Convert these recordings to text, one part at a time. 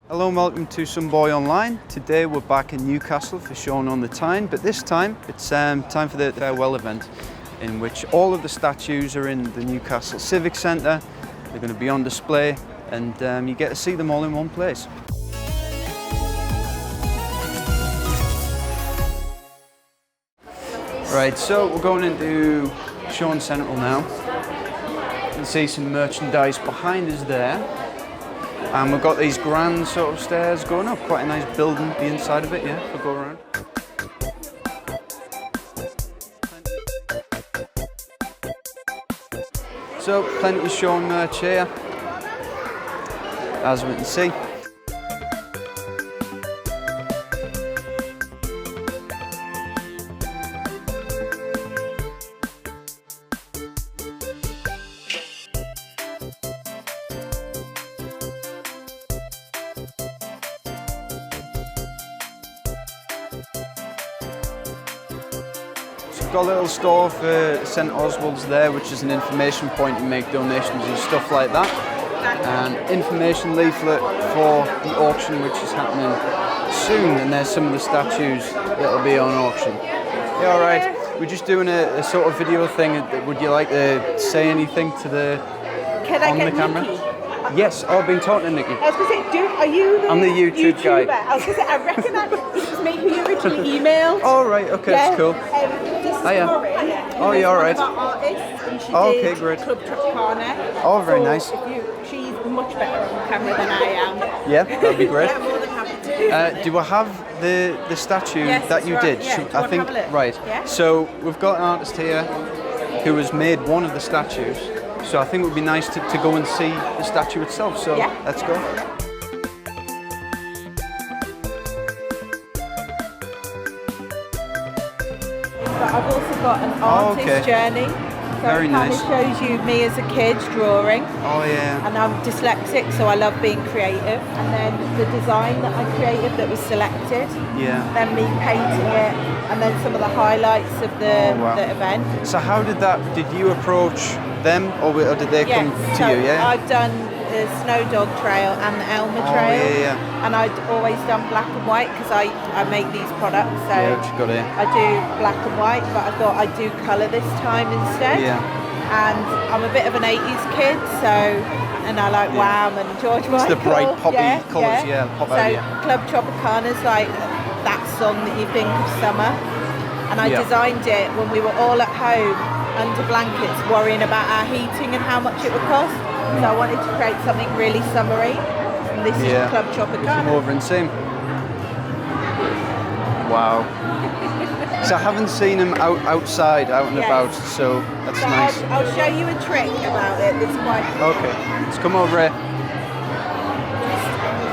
Hello and welcome to Some Boy Online. Today we're back in Newcastle for Shaun on the Tyne, but this time it's time for the farewell event in which all of the statues are in the Newcastle Civic Centre. They're going to be on display and you get to see them all in one place. Right, so we're going into Shaun Central now. You can see some merchandise behind us there. And we've got these grand sort of stairs going up, quite a nice building, the inside of it, yeah, if we go around. So, plenty of Shaun merch here, as we can see. We've got a little store for St Oswald's there, which is an information point to make donations and stuff like that. And information leaflet for the auction, which is happening soon. And there's some of the statues that'll be on auction. Yeah, all right. We're just doing a sort of video thing. Would you like to say anything to the on the camera? Nikki? Yes, I've been talking to Nikki. I was going to say, are you the I'm the YouTube guy. I was going to say, I recognise it was me who you originally emailed. Oh, right, okay, that's cool. This is Hiya. Corinne. Oh, you're all right. One of our artists, and she Okay, did great. Club Tropicana. Oh, very So nice. She's much better on camera than I am. Yeah, that'd be great. Yeah, more than happy to do. Do I have the statue Yes, that you that's did? right. Yeah, do you I want to think have a look? right. Yeah? So we've got an artist here who has made one of the statues. So I think it would be nice to go and see the statue itself. So Yeah. let's go. But I've also got an artist journey. So Very it kind nice. of shows you me as a kid drawing. Oh yeah. And I'm dyslexic, so I love being creative. And then the design that I created that was selected. Yeah. Then me painting it, and then some of the highlights of the, Oh, wow. the event. So how did that? Did you approach them, or did they come to so you? Yeah. I've done the Snow Dog Trail and the Elmer Oh, Trail. yeah, yeah. And I'd always done black and white because I make these products. So Yeah, what you got here? I do black and white, but I thought I'd do colour this time instead. Yeah. And I'm a bit of an 80s kid, so, and I like Wham and George Michael. It's the bright poppy colours, yeah, pop so out, yeah. Club Tropicana's like that song that you think of summer. And I designed it when we were all at home under blankets worrying about our heating and how much it would cost. So I wanted to create something really summery. And this is Club Tropicana. Come over and see him. Wow. So I haven't seen him outside, out and about, so that's So nice. I'll show you a trick about it. It's quite Okay, let's come over here.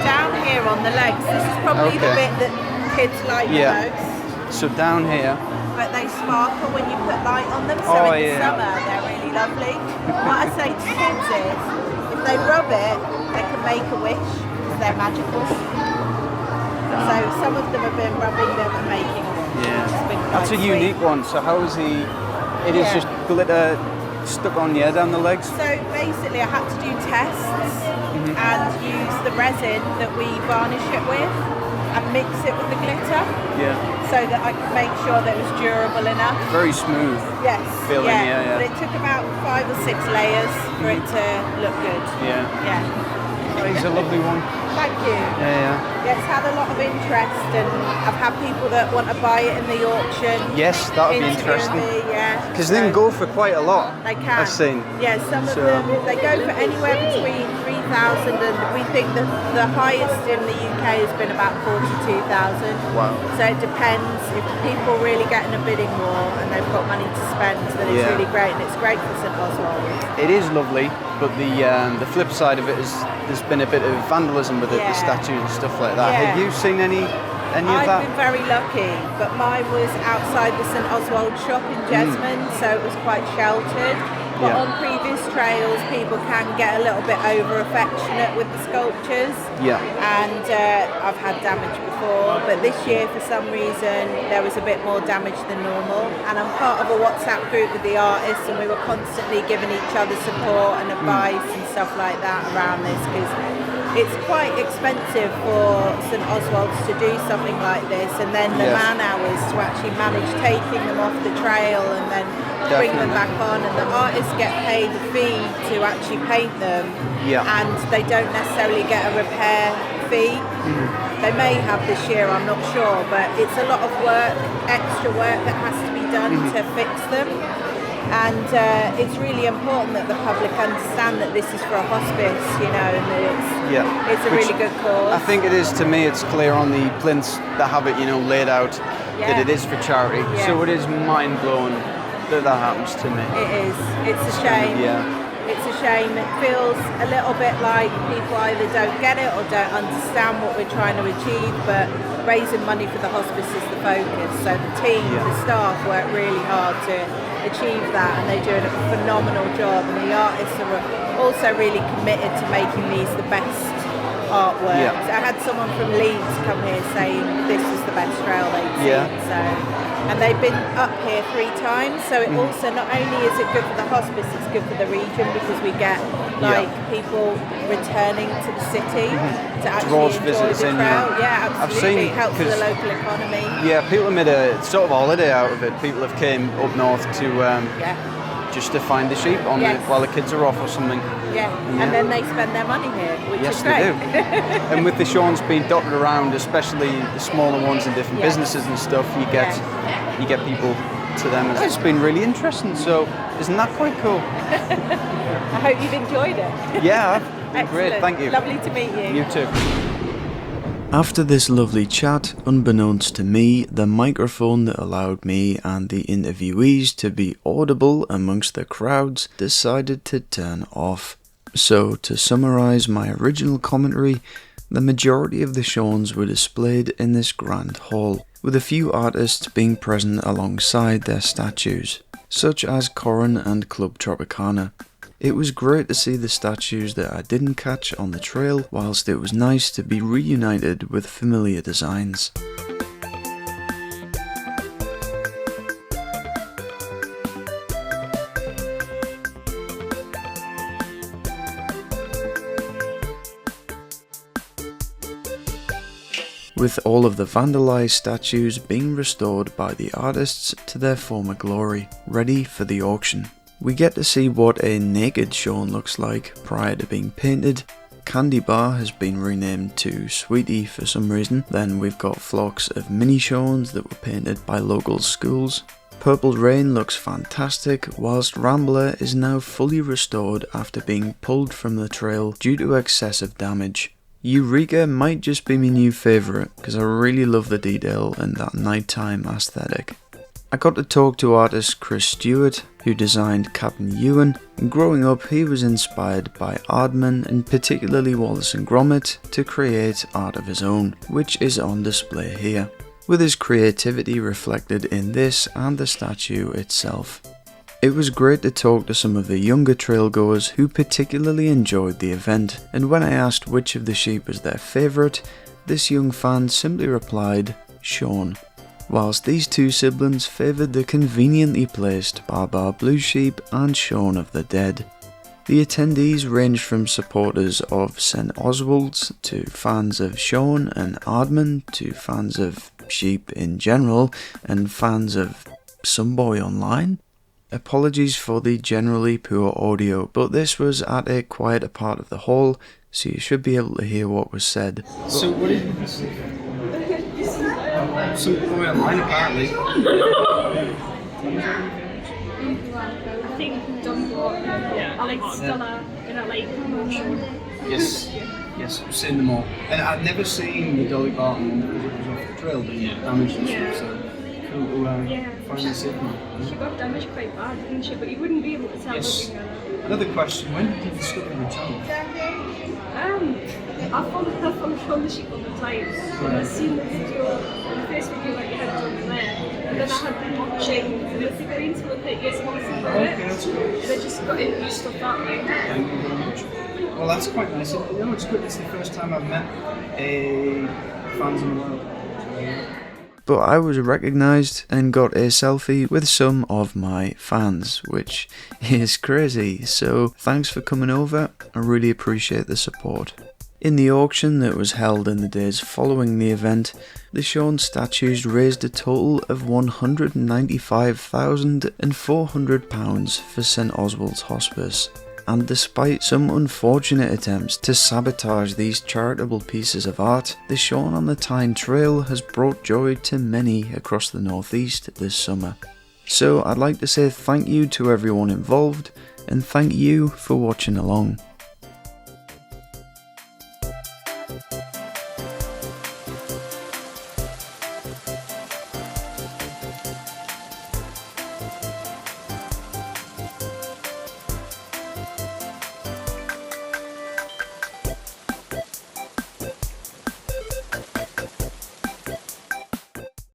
down here on the legs. This is probably the bit that kids like the most. So down here. But they sparkle when you put light on them. So in the summer they're really lovely. What I say to kids is, if they rub it, they can make a wish because they're magical. So some of them have been rubbing them and making a wish. Yeah. It's been That's a quite unique sweet. one. So how is he? It is just glitter stuck on down the legs. So basically I had to do tests and use the resin that we varnish it with and mix it with the glitter Yeah. so that I could make sure that it was durable enough. Very smooth. Yes. Feeling, yeah. But it took about 5 or 6 layers for it to look good. Yeah. Yeah. Oh, he's a lovely one. Thank you. Yeah. Yeah, it's had a lot of interest and I've had people that want to buy it in the auction. Yes, that would be interviewing interesting. me, yeah. Because they can go for quite a lot. They can. I've seen. Yeah, some of them, they go for anywhere between 3,000 and we think that the highest in the UK has been about 42,000. Wow. So it depends. If people really get in a bidding war and they've got money to spend, then it's really great, and it's great for St Oswald. It is lovely, but the flip side of it is there's been a bit of vandalism with the statues and stuff like that. Yeah. Have you seen any of that? I've been very lucky, but mine was outside the St Oswald shop in Jesmond, so it was quite sheltered. But on previous trails, people can get a little bit over affectionate with the sculptures. Yeah. And I've had damage before, but this year for some reason there was a bit more damage than normal. And I'm part of a WhatsApp group with the artists, and we were constantly giving each other support and advice and stuff like that around this, because it's quite expensive for St Oswald's to do something like this, and then the man hours to actually manage taking them off the trail and then bring them back on, and the artists get paid a fee to actually paint them, and they don't necessarily get a repair fee. They may have this year, I'm not sure, but it's a lot of work, extra work that has to be done to fix them. And it's really important that the public understand that this is for a hospice, you know, and that it's a really good cause. I think it is, to me, it's clear on the plinths that have it, you know, laid out that it is for charity. So it is mind-blowing that happens to me. It is. It's a shame. It's a shame. It feels a little bit like people either don't get it or don't understand what we're trying to achieve, but raising money for the hospice is the focus. So the team, the staff work really hard to achieve that, and they're doing a phenomenal job, and the artists are also really committed to making these the best artwork. I had someone from Leeds come here saying this was the best trail they'd seen. So, and they've been up here 3 times, so it also, not only is it good for the hospice, it's good for the region, because we get like people returning to the city to actually enjoy the trail. Absolutely. It helps the local economy. People have made a sort of holiday out of it. People have came up north to just to find the sheep on while the kids are off or something. And then they spend their money here, which is great. They do. And with the Shauns being dotted around, especially the smaller ones in different businesses and stuff, you get people to them. It's been really interesting. So isn't that quite cool? I hope you've enjoyed it. Yeah, been great. Thank you. Lovely to meet you. You too. After this lovely chat, unbeknownst to me, the microphone that allowed me and the interviewees to be audible amongst the crowds decided to turn off. So, to summarise my original commentary, the majority of the Shauns were displayed in this grand hall, with a few artists being present alongside their statues, such as Corinne and Club Tropicana. It was great to see the statues that I didn't catch on the trail, whilst it was nice to be reunited with familiar designs. With all of the vandalised statues being restored by the artists to their former glory, ready for the auction. We get to see what a naked Shaun looks like prior to being painted. Candy Bar has been renamed to Sweetie for some reason. Then we've got flocks of mini Shauns that were painted by local schools. Purple Rain looks fantastic, whilst Rambler is now fully restored after being pulled from the trail due to excessive damage. Eureka might just be my new favourite, because I really love the detail and that nighttime aesthetic. I got to talk to artist Cris Stewart, who designed Capt'n Ewen, and growing up he was inspired by Aardman and particularly Wallace and Gromit to create art of his own, which is on display here, with his creativity reflected in this and the statue itself. It was great to talk to some of the younger trailgoers who particularly enjoyed the event, and when I asked which of the sheep was their favourite, this young fan simply replied, Shaun. Whilst these two siblings favoured the conveniently placed Barbar Blue Sheep and Shaun of the Dead. The attendees ranged from supporters of St Oswald's to fans of Shaun and Aardman to fans of sheep in general and fans of some boy online. Apologies for the generally poor audio, but this was at a quieter part of the hall, so you should be able to hear what was said. So what did you see? Some boy online apparently. I think Dumbo, Alex Stella, and I like Shaun. Yes, I've seen them all. And I've never seen the Dolly Parton because it was off the trail, damaged and stuff, so cool to finally see them. She got damaged quite bad, didn't she? But you wouldn't be able to tell looking at her. Another question, when did you discover the channel? I followed Shaun the Sheep all the time, and I seen the video, the first video that you had done there, and then I had been watching the figurines for the 30 years of Hospice, and I just got into stuff that way. Thank you very much. Well, that's quite nice. You know, it's good. It's the first time I've met fans in the world. But I was recognised and got a selfie with some of my fans, which is crazy, so thanks for coming over, I really appreciate the support. In the auction that was held in the days following the event, the Shaun statues raised a total of £195,400 for St Oswald's Hospice, and despite some unfortunate attempts to sabotage these charitable pieces of art, the Shaun on the Tyne Trail has brought joy to many across the northeast this summer. So I'd like to say thank you to everyone involved, and thank you for watching along.